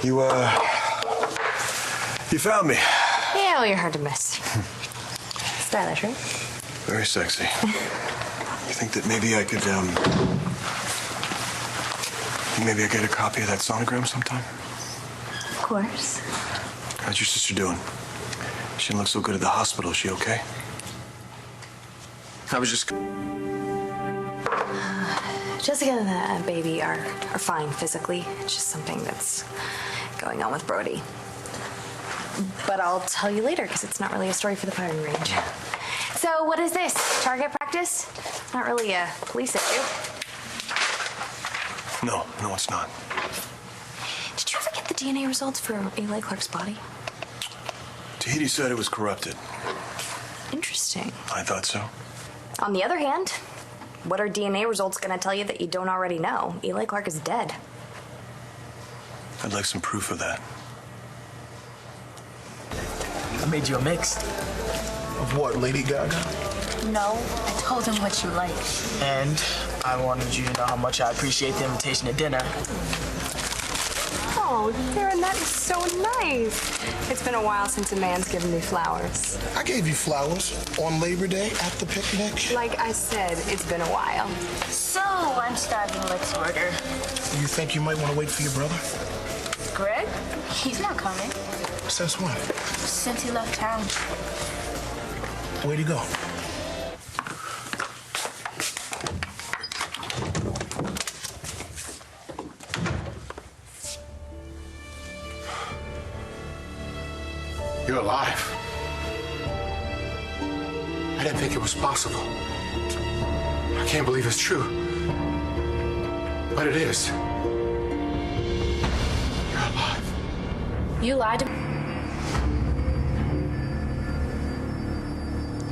You found me. Yeah, well, you're hard to miss. Stylish, right? Very sexy. You think that maybe I could, maybe I get a copy of that sonogram sometime? Of course. How's your sister doing? She didn't look so good at the hospital. Is she okay? I was just... Jessica and the baby are fine physically. It's just something that's going on with Brody. But I'll tell you later, because it's not really a story for the firing range. So what is this? Target practice? Not really a police issue. No, it's not. Did you ever get the DNA results for Eli Clark's body? Tahiti said it was corrupted. Interesting. I thought so. On the other hand, what are DNA results going to tell you that you don't already know? Eli Clark is dead. I'd like some proof of that. I made you a mix. Of what, Lady Gaga? No, I told him what you like. And I wanted you to know how much I appreciate the invitation to dinner. Oh, Darren, that is so nice. It's been a while since a man's given me flowers. I gave you flowers on Labor Day at the picnic. Like I said, it's been a while. So, I'm starving. Let's order. You think you might want to wait for your brother? Greg? He's not coming. Since when? Since he left town. Where'd he go? You're alive. I didn't think it was possible. I can't believe it's true. But it is. You're alive. You lied to me.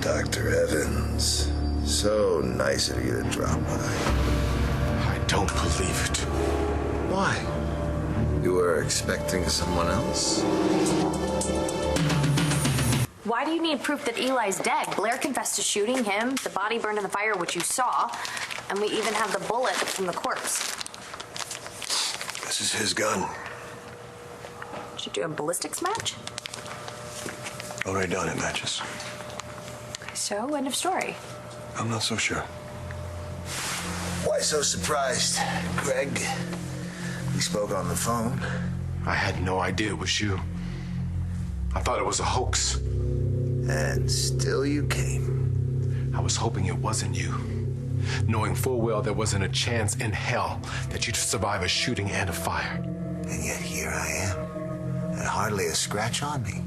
Dr. Evans, so nice of you to drop by. I don't believe it. Why? You were expecting someone else? Why do you need proof that Eli's dead? Blair confessed to shooting him, the body burned in the fire, which you saw, and we even have the bullet from the corpse. This is his gun. Did you do a ballistics match? Already done, it matches. So, end of story. I'm not so sure. Why so surprised, Greg? We spoke on the phone. I had no idea it was you. I thought it was a hoax. And still you came. I was hoping it wasn't you. Knowing full well there wasn't a chance in hell that you'd survive a shooting and a fire. And yet here I am. And hardly a scratch on me.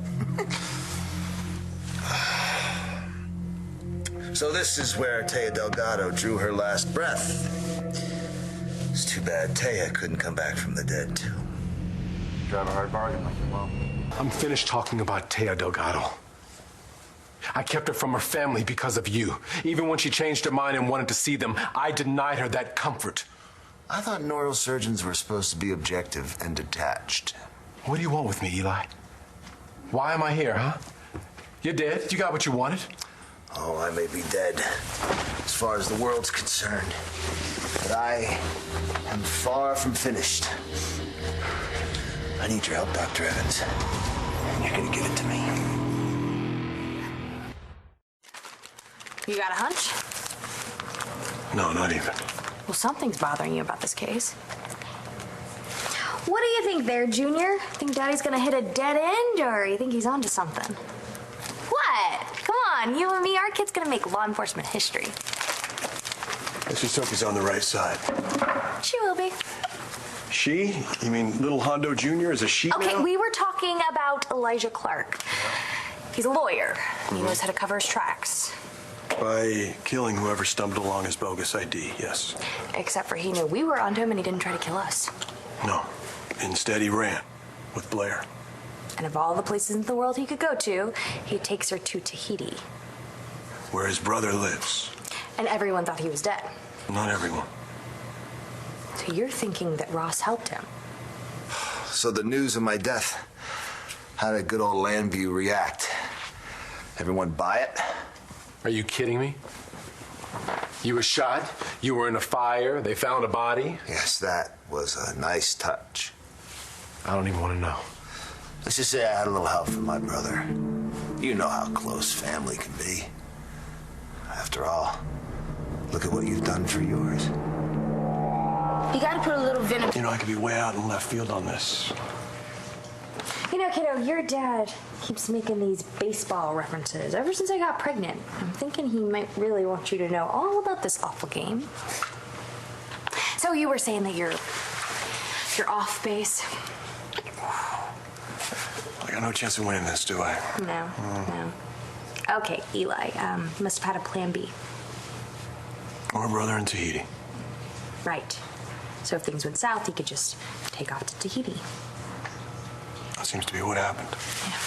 So this is where Taya Delgado drew her last breath. It's too bad Taya couldn't come back from the dead, too. Drive a hard bargain like your mom. I'm finished talking about Taya Delgado. I kept her from her family because of you. Even when she changed her mind and wanted to see them, I denied her that comfort. I thought neurosurgeons were supposed to be objective and detached. What do you want with me, Eli? Why am I here, huh? You're dead. You got what you wanted. Oh, I may be dead, as far as the world's concerned. But I am far from finished. I need your help, Dr. Evans. And you're gonna give it to me. You got a hunch? No, not even. Well, something's bothering you about this case. What do you think there, Junior? Think Daddy's gonna hit a dead end, or you think he's onto something? What? Come on, you and me, our kid's gonna make law enforcement history. Let's just hope he's on the right side. She will be. She? You mean little Hondo Jr. is a she Okay, now? we were talking about Elijah Clark. He's a lawyer, and he knows how to cover his tracks. By killing whoever stumbled along his bogus ID, yes. Except for he knew we were onto him and he didn't try to kill us. No. Instead, he ran with Blair. And of all the places in the world he could go to, he takes her to Tahiti. Where his brother lives. And everyone thought he was dead. Not everyone. So you're thinking that Ross helped him? So the news of my death, how did good old Landview react? Everyone buy it? Are you kidding me? You were shot, you were in a fire, they found a body. Yes, that was a nice touch. I don't even want to know. Let's just say I had a little help from my brother. You know how close family can be. After all, look at what you've done for yours. You gotta put a little venom. You know, I could be way out in left field on this. You know, kiddo, your dad keeps making these baseball references ever since I got pregnant. I'm thinking he might really want you to know all about this awful game. So you were saying that you're off base? I got no chance of winning this, do I? No, no. Okay, Eli, must have had a plan B. Or a brother in Tahiti. Right. So if things went south, he could just take off to Tahiti. That seems to be what happened. Yeah.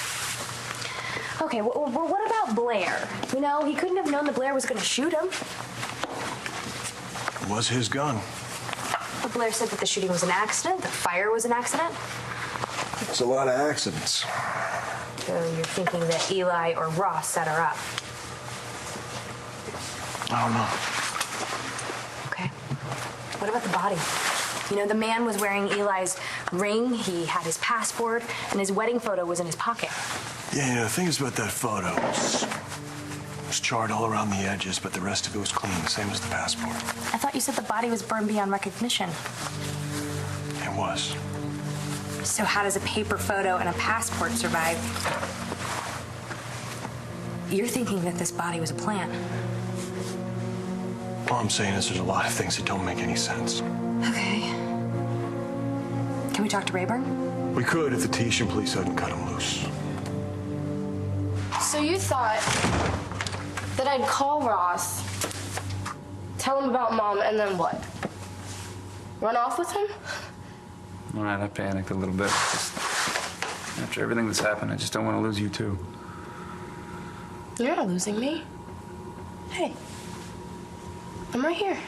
Okay, well, what about Blair? You know, he couldn't have known that Blair was going to shoot him. It was his gun. But Blair said that the shooting was an accident, the fire was an accident. It's a lot of accidents. So you're thinking that Eli or Ross set her up? I don't know. Okay. What about the body? You know, the man was wearing Eli's ring, he had his passport, and his wedding photo was in his pocket. Yeah, you know, the thing is about that photo. It was charred all around the edges, but the rest of it was clean, same as the passport. I thought you said the body was burned beyond recognition. It was. So how does a paper photo and a passport survive? You're thinking that this body was a plant. All I'm saying is there's a lot of things that don't make any sense. Okay. Can we talk to Rayburn? We could if the Tahitian police hadn't cut him loose. So you thought that I'd call Ross, tell him about Mom, and then what? Run off with him? All right, I panicked a little bit. Just after everything that's happened, I just don't want to lose you too. You're not losing me. Hey, I'm right here.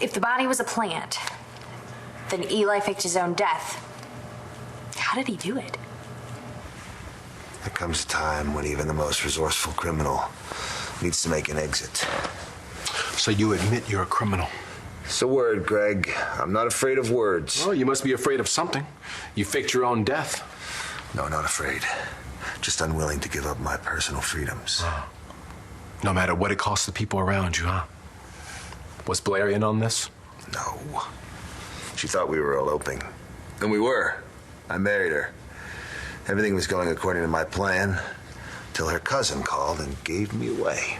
If the body was a plant, then Eli faked his own death. How did he do it? There comes a time when even the most resourceful criminal needs to make an exit. So you admit you're a criminal? It's a word, Greg. I'm not afraid of words. Well, you must be afraid of something. You faked your own death. No, not afraid. Just unwilling to give up my personal freedoms. Oh. No matter what it costs the people around you, huh? Was Blair in on this? No. She thought we were eloping. And we were. I married her. Everything was going according to my plan, till her cousin called and gave me away.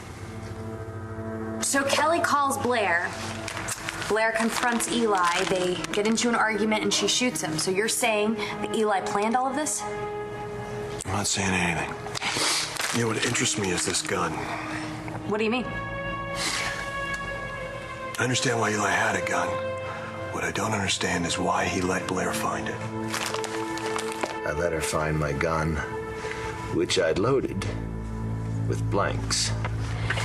So Kelly calls Blair. Blair confronts Eli. They get into an argument and she shoots him. So you're saying that Eli planned all of this? I'm not saying anything. You know, what interests me is this gun. What do you mean? I understand why Eli had a gun. What I don't understand is why he let Blair find it. I let her find my gun, which I'd loaded with blanks.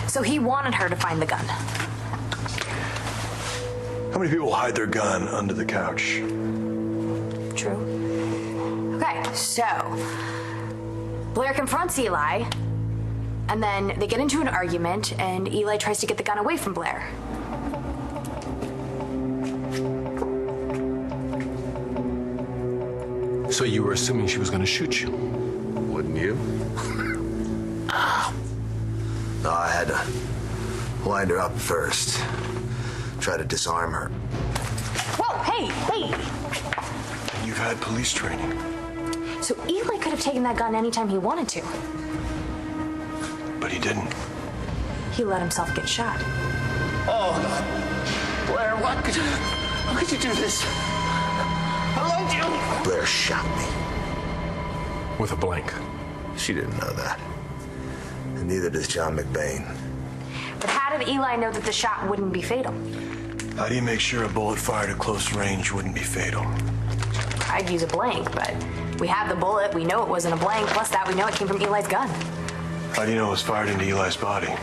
So he wanted her to find the gun. How many people hide their gun under the couch? True. Okay, so Blair confronts Eli, and then they get into an argument, and Eli tries to get the gun away from Blair. So you were assuming she was going to shoot you? Wouldn't you? No, I had to wind her up first. Try to disarm her. Whoa, hey, wait! You've had police training. So Eli could have taken that gun anytime he wanted to. But he didn't. He let himself get shot. Oh, Blair, how could you do this? I loved you. Blair shot me. With a blank. She didn't know that. And neither does John McBain. But how did Eli know that the shot wouldn't be fatal? How do you make sure a bullet fired at close range wouldn't be fatal? I'd use a blank, but we have the bullet. We know it wasn't a blank. Plus that, we know it came from Eli's gun. How do you know it was fired into Eli's body?